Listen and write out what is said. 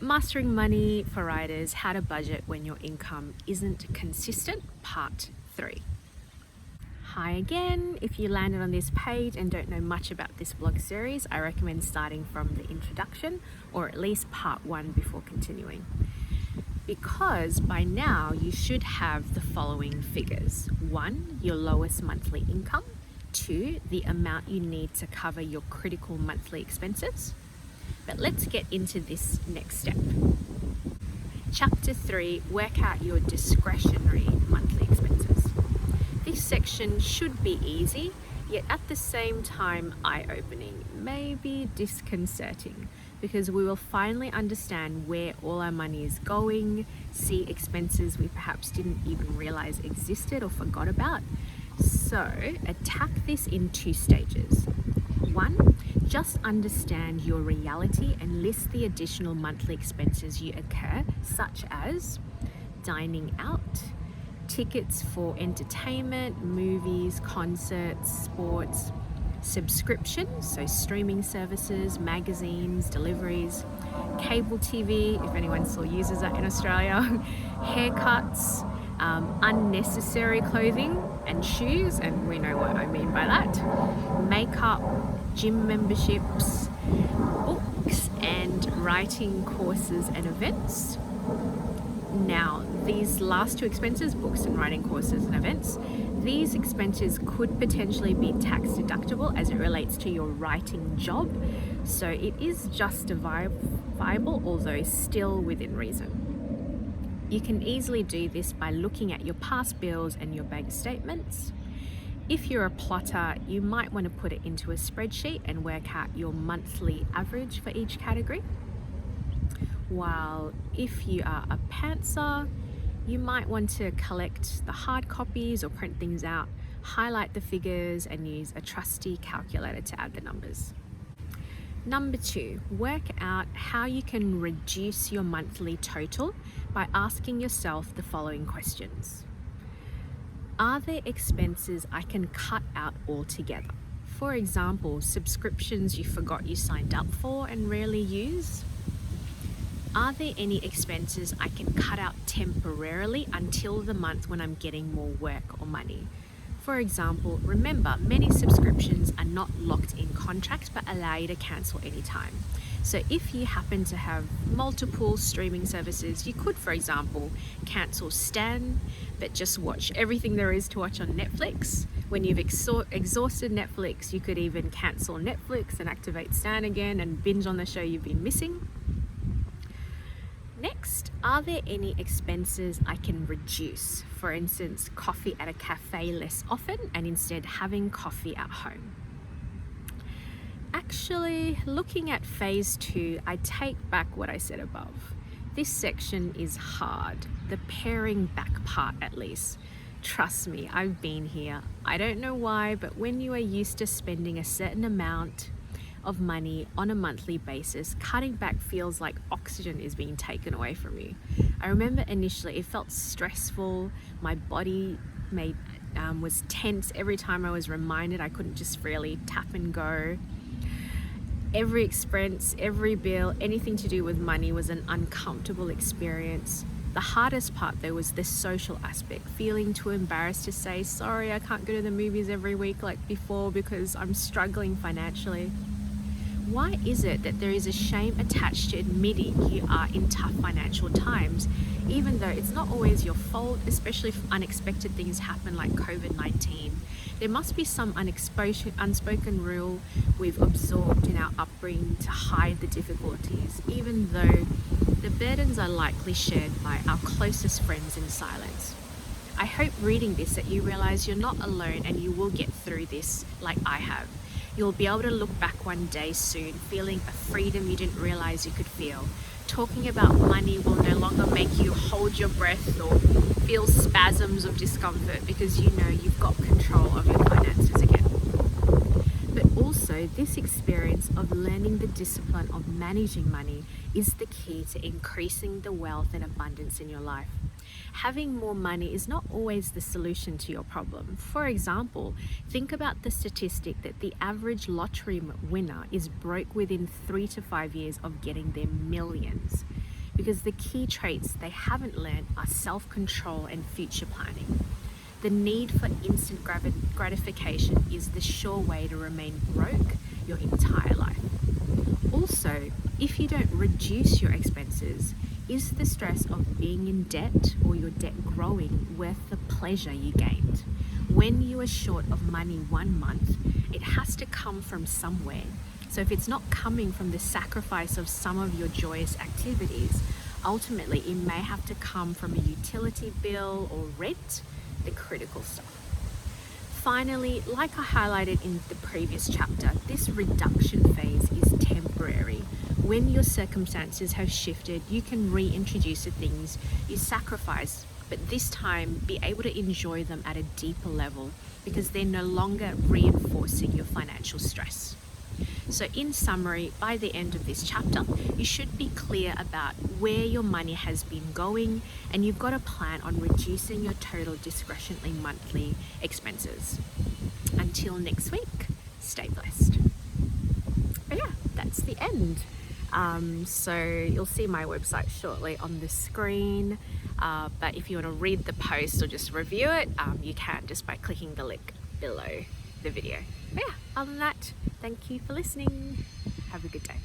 Mastering Money for Writers, How to Budget When Your Income Isn't Consistent, Part 3. Hi again. If you landed on this page and don't know much about this blog series, I recommend starting from the introduction or at least part 1 before continuing. Because by now you should have the following figures. 1, your lowest monthly income. 2, the amount you need to cover your critical monthly expenses. But let's get into this next step. Chapter 3, work out your discretionary monthly expenses. This section should be easy, yet at the same time eye-opening, maybe disconcerting, because we will finally understand where all our money is going, see expenses we perhaps didn't even realize existed or forgot about. So attack this in 2 stages. 1, just understand your reality and list the additional monthly expenses you incur, such as dining out, tickets for entertainment, movies, concerts, sports, subscriptions, so streaming services, magazines, deliveries, cable TV, if anyone still uses that in Australia, haircuts, unnecessary clothing and shoes, and we know what I mean by that, makeup, gym memberships, books and writing courses and events. Now, these last 2 expenses, books and writing courses and events, these expenses could potentially be tax deductible as it relates to your writing job, so it is justifiable, although still within reason. You can easily do this by looking at your past bills and your bank statements. If you're a plotter, you might want to put it into a spreadsheet and work out your monthly average for each category. While if you are a pantser, you might want to collect the hard copies or print things out, highlight the figures and use a trusty calculator to add the numbers. Number 2, work out how you can reduce your monthly total by asking yourself the following questions. Are there expenses I can cut out altogether? For example, subscriptions you forgot you signed up for and rarely use? Are there any expenses I can cut out temporarily until the month when I'm getting more work or money? For example, remember, many subscriptions are not locked in contract but allow you to cancel anytime. So if you happen to have multiple streaming services, you could, for example, cancel Stan, but just watch everything there is to watch on Netflix. When you've exhausted Netflix, you could even cancel Netflix and activate Stan again and binge on the show you've been missing. Next, are there any expenses I can reduce? For instance, coffee at a cafe less often and instead having coffee at home. Actually, looking at phase 2, I take back what I said above. This section is hard, the paring back part at least. Trust me, I've been here. I don't know why, but when you are used to spending a certain amount of money on a monthly basis, cutting back feels like oxygen is being taken away from you. I remember initially it felt stressful, my body was tense every time I was reminded I couldn't just freely tap and go. Every expense, every bill, anything to do with money was an uncomfortable experience. The hardest part though was the social aspect, feeling too embarrassed to say, sorry, I can't go to the movies every week like before because I'm struggling financially. Why is it that there is a shame attached to admitting you are in tough financial times, even though it's not always your fault, especially if unexpected things happen like COVID-19? There must be some unspoken rule we've absorbed in our upbringing to hide the difficulties, even though the burdens are likely shared by our closest friends in silence. I hope reading this that you realize you're not alone and you will get through this like I have. You'll be able to look back one day soon, feeling a freedom you didn't realize you could feel. Talking about money will no longer make you hold your breath or feel spasms of discomfort because you know you've got control of your finances again. But also, this experience of learning the discipline of managing money is the key to increasing the wealth and abundance in your life. Having more money is not always the solution to your problem. For example, think about the statistic that the average lottery winner is broke within 3 to 5 years of getting their millions. because the key traits they haven't learned are self-control and future planning. The need for instant gratification is the sure way to remain broke your entire life. Also, if you don't reduce your expenses, is the stress of being in debt or your debt growing worth the pleasure you gained? When you are short of money 1 month, it has to come from somewhere. So if it's not coming from the sacrifice of some of your joyous activities, ultimately it may have to come from a utility bill or rent, the critical stuff. Finally, like I highlighted in the previous chapter, this reduction phase is temporary. When your circumstances have shifted, you can reintroduce the things you sacrificed, but this time be able to enjoy them at a deeper level because they're no longer reinforcing your financial stress. So in summary, by the end of this chapter, you should be clear about where your money has been going, and you've got a plan on reducing your total discretionary monthly expenses. Until next week, stay blessed. But yeah, that's the end. So you'll see my website shortly on the screen. But if you want to read the post or just review it, you can just by clicking the link below the video. But yeah, other than that, thank you for listening. Have a good day.